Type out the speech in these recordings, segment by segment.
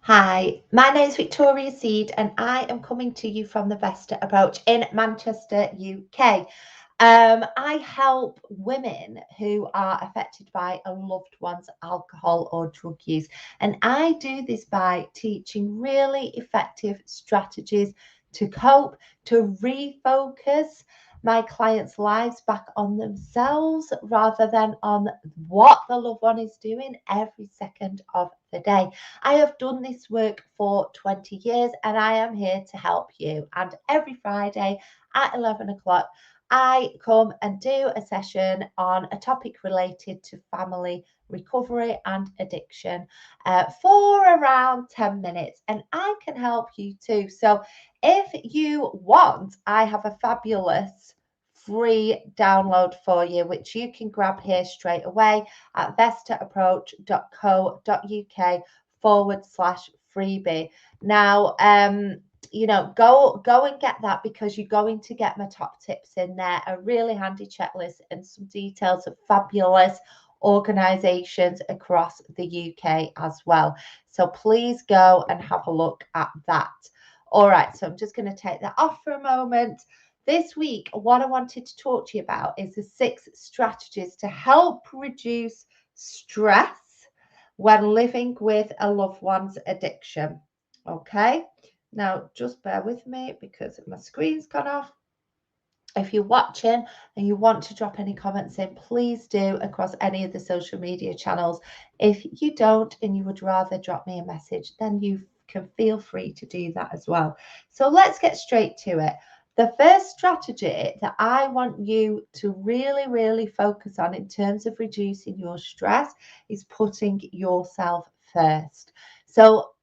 Hi, my name is Victoria Seed, and I am coming to you from the Vesta Approach in Manchester, UK. I help women who are affected by a loved one's alcohol or drug use, and I do this by teaching really effective strategies to cope, to refocus my clients' lives back on themselves rather than on what the loved one is doing every second of the day. I have done this work for 20 years and I am here to help you. And every Friday at 11 o'clock, I come and do a session on a topic related to family recovery and addiction for around 10 minutes. And I can help you too. So if you want, I have a fabulous free download for you, which you can grab here straight away at vestaapproach.co.uk/freebie. Now, go and get that because you're going to get my top tips in there, a really handy checklist and some details of fabulous organizations across the UK as well. So please go and have a look at that. All right, so I'm just going to take that off for a moment. This week, what I wanted to talk to you about is the 6 strategies to help reduce stress when living with a loved one's addiction. Okay, now just bear with me because my screen's gone off. If you're watching and you want to drop any comments in, please do across any of the social media channels. If you don't and you would rather drop me a message, then you can feel free to do that as well. So let's get straight to it. The first strategy that I want you to really focus on in terms of reducing your stress is putting yourself first. So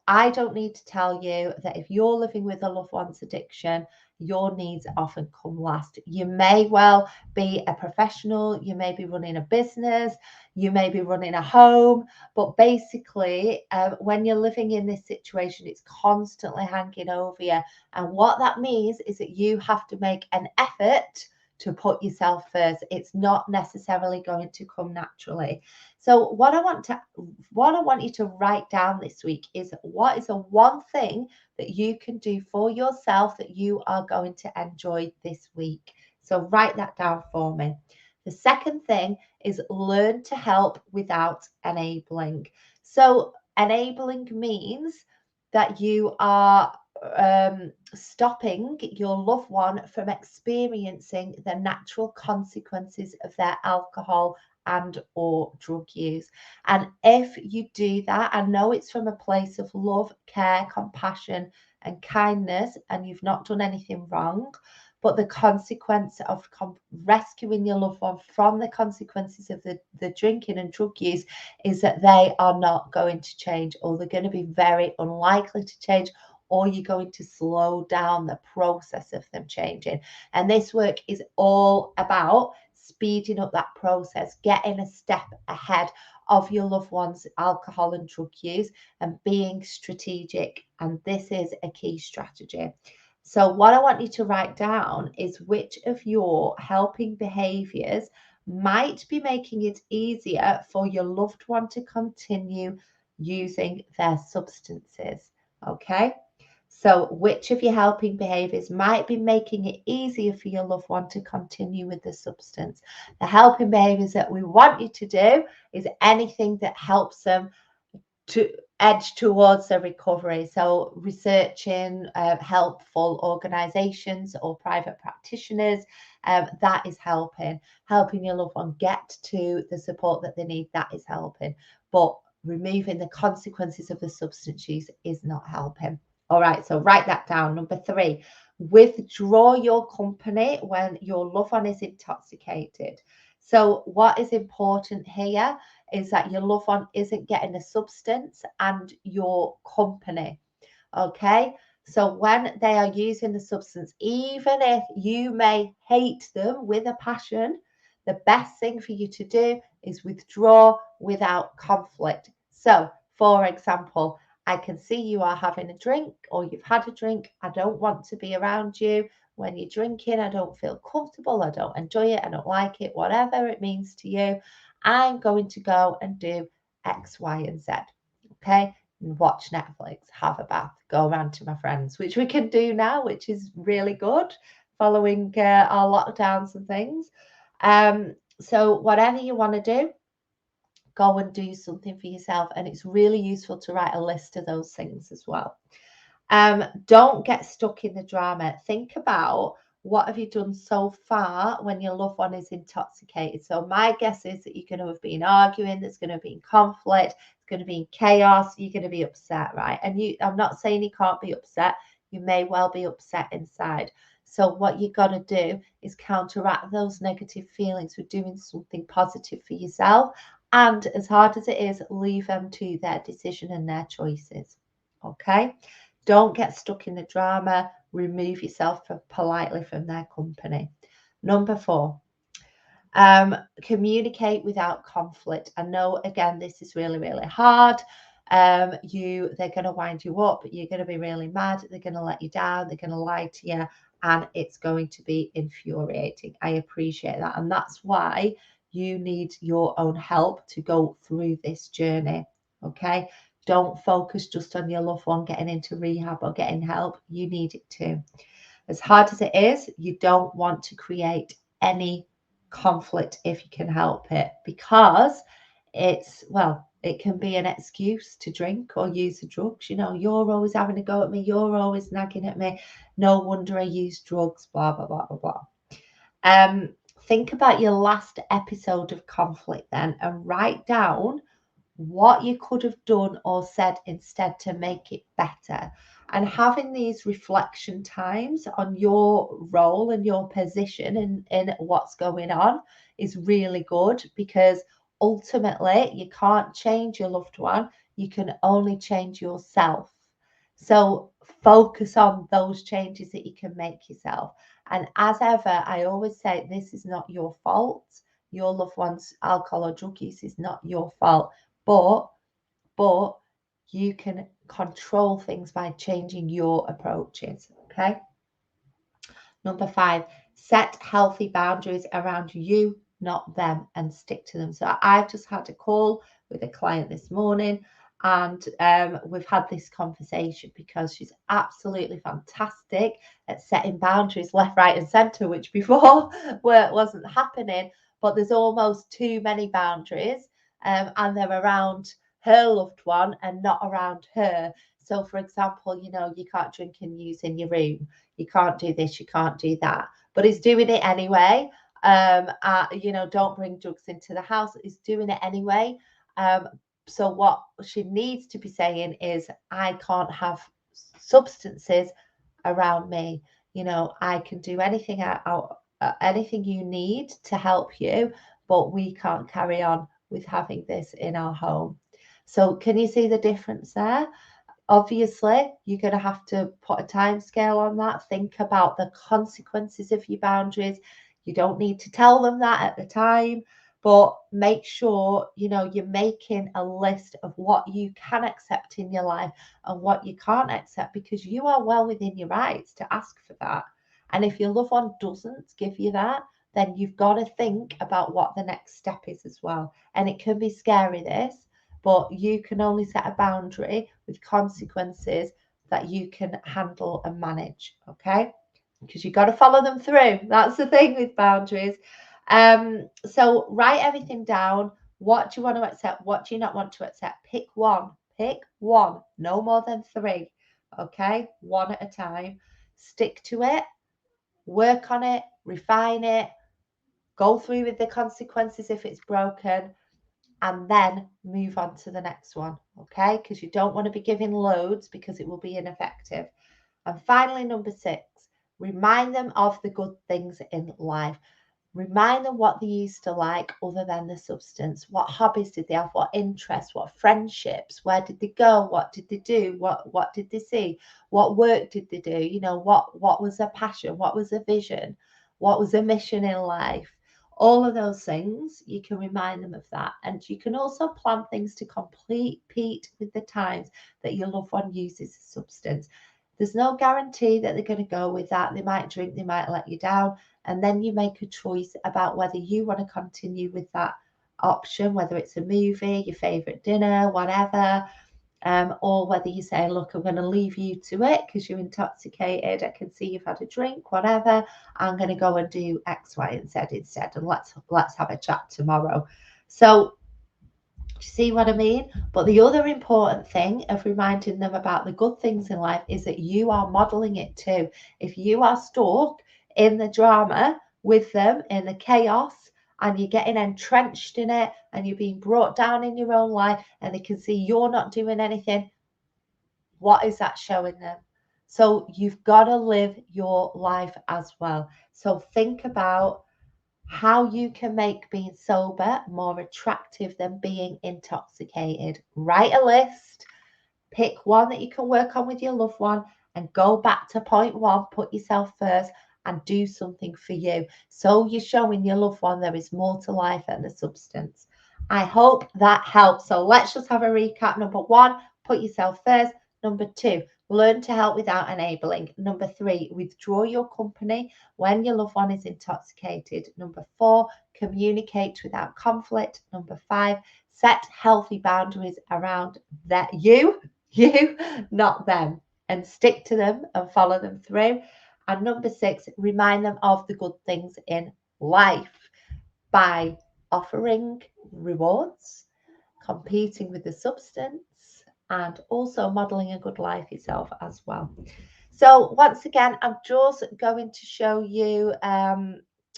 I don't need to tell you that if you're living with a loved one's addiction, your needs often come last. You may well be a professional, you may be running a business, you may be running a home, but basically, when you're living in this situation, it's constantly hanging over you. And what that means is that you have to make an effort to put yourself first. It's not necessarily going to come naturally. So what I want you to write down this week is what is the one thing that you can do for yourself that you are going to enjoy this week. So write that down for me. The second thing is learn to help without enabling. So enabling means that you are stopping your loved one from experiencing the natural consequences of their alcohol and or drug use. And if you do that, I know it's from a place of love, care, compassion, and kindness, and you've not done anything wrong. But the consequence of rescuing your loved one from the consequences of the drinking and drug use is that they are not going to change, or they're going to be very unlikely to change, or you're going to slow down the process of them changing. And this work is all about speeding up that process, getting a step ahead of your loved one's alcohol and drug use and being strategic. And this is a key strategy. So, what I want you to write down is which of your helping behaviors might be making it easier for your loved one to continue using their substances. Okay. So, which of your helping behaviors might be making it easier for your loved one to continue with the substance? The helping behaviors that we want you to do is anything that helps them to edge towards the recovery. So, researching helpful organizations or private practitioners, that is helping your loved one get to the support that they need, that is helping. But removing the consequences of the substance use is not helping. All right, so write that down. Number 3, withdraw your company when your loved one is intoxicated. So, what is important here is that your loved one isn't getting a substance and your company. Okay. So when they are using the substance, even if you may hate them with a passion, the best thing for you to do is withdraw without conflict. So, for example, I can see you are having a drink or you've had a drink. I don't want to be around you when you're drinking. I don't feel comfortable. I don't enjoy it. I don't like it, whatever it means to you. I'm going to go and do X, Y, and Z. Okay. watch Netflix, have a bath, go around to my friends, which we can do now, which is really good following our lockdowns and things. So whatever you want to do, go and do something for yourself. And it's really useful to write a list of those things as well. Don't get stuck in the drama. Think about what have you done so far when your loved one is intoxicated. So my guess is that you're going to have been arguing, there's going to be conflict, it's going to be chaos, you're going to be upset, right? And I'm not saying you can't be upset, you may well be upset inside. So what you got to do is counteract those negative feelings with doing something positive for yourself. And as hard as it is, leave them to their decision and their choices. Okay? Don't get stuck in the drama. Remove yourself politely from their company. Number 4, communicate without conflict. I know, again, this is really, really hard. They're going to wind you up. You're going to be really mad. They're going to let you down. They're going to lie to you. And it's going to be infuriating. I appreciate that. And that's why you need your own help to go through this journey. Okay? Don't focus just on your loved one getting into rehab or getting help. You need it too. As hard as it is, you don't want to create any conflict if you can help it, because it can be an excuse to drink or use the drugs. You're always having a go at me, you're always nagging at me, no wonder I use drugs, blah blah blah blah blah. Think about your last episode of conflict then, and write down what you could have done or said instead to make it better. And having these reflection times on your role and your position in what's going on is really good, because ultimately you can't change your loved one, you can only change yourself. So focus on those changes that you can make yourself. And as ever, I always say this is not your fault. Your loved one's alcohol or drug use is not your fault, but you can control things by changing your approaches. Okay. Number 5, set healthy boundaries around you, not them, and stick to them. So I've just had a call with a client this morning, and we've had this conversation because she's absolutely fantastic at setting boundaries left, right, and centre, which before wasn't happening. But there's almost too many boundaries, and they're around her loved one and not around her. So, for example, you can't drink and use in your room, you can't do this, you can't do that, but he's doing it anyway. Don't bring drugs into the house, he's doing it anyway. So what she needs to be saying is, I can't have substances around me. I can do anything anything you need to help you, but we can't carry on with having this in our home. So can you see the difference there? Obviously, you're going to have to put a time scale on that. Think about the consequences of your boundaries. You don't need to tell them that at the time, but make sure you're making a list of what you can accept in your life and what you can't accept, because you are well within your rights to ask for that. And if your loved one doesn't give you that, then you've got to think about what the next step is as well. And it can be scary, this, but you can only set a boundary with consequences that you can handle and manage. Okay, because you've got to follow them through. That's the thing with boundaries. So write everything down. What do you want to accept? What do you not want to accept? Pick one, no more than 3. Okay, one at a time. Stick to it, work on it, refine it, go through with the consequences if it's broken, and then move on to the next one. Okay, because you don't want to be giving loads, because it will be ineffective. And finally, number 6, remind them of the good things in life. Remind them what they used to like other than the substance. What hobbies did they have? What interests? What friendships? Where did they go? What did they do? What did they see? What work did they do? What was their passion? What was their vision? What was their mission in life? All of those things, you can remind them of that. And you can also plan things to compete with the times that your loved one uses a substance. There's no guarantee that they're going to go with that. They might drink, they might let you down. And then you make a choice about whether you want to continue with that option, whether it's a movie, your favorite dinner, whatever. or whether you say, look, I'm going to leave you to it because you're intoxicated. I can see you've had a drink, whatever. I'm going to go and do X, Y, and Z instead, and let's have a chat tomorrow. So, see what I mean? But the other important thing of reminding them about the good things in life is that you are modeling it too. If you are stuck in the drama with them, in the chaos, and you're getting entrenched in it and you're being brought down in your own life and they can see you're not doing anything, what is that showing them? So you've got to live your life as well. So think about how you can make being sober more attractive than being intoxicated. Write a list, pick one that you can work on with your loved one, and go back to point one, put yourself first, and do something for you. So you're showing your loved one there is more to life than the substance. I hope that helps. So let's just have a recap. Number one, put yourself first. Number two, learn to help without enabling. Number three, withdraw your company when your loved one is intoxicated. Number four, communicate without conflict. Number five, set healthy boundaries around that you, not them, and stick to them and follow them through. And number six, remind them of the good things in life by offering rewards, competing with the substance, and also modeling a good life yourself as well. So once again, I'm just going to show you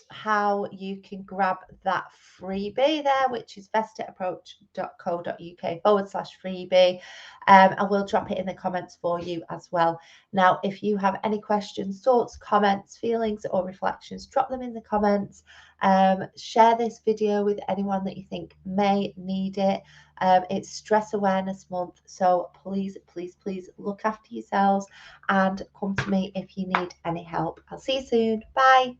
how you can grab that freebie there, which is vestetapproach.co.uk/freebie. And we'll drop it in the comments for you as well. Now, if you have any questions, thoughts, comments, feelings, or reflections, drop them in the comments. Share this video with anyone that you think may need it. It's Stress Awareness Month, so please, please, please look after yourselves and come to me if you need any help. I'll see you soon. Bye.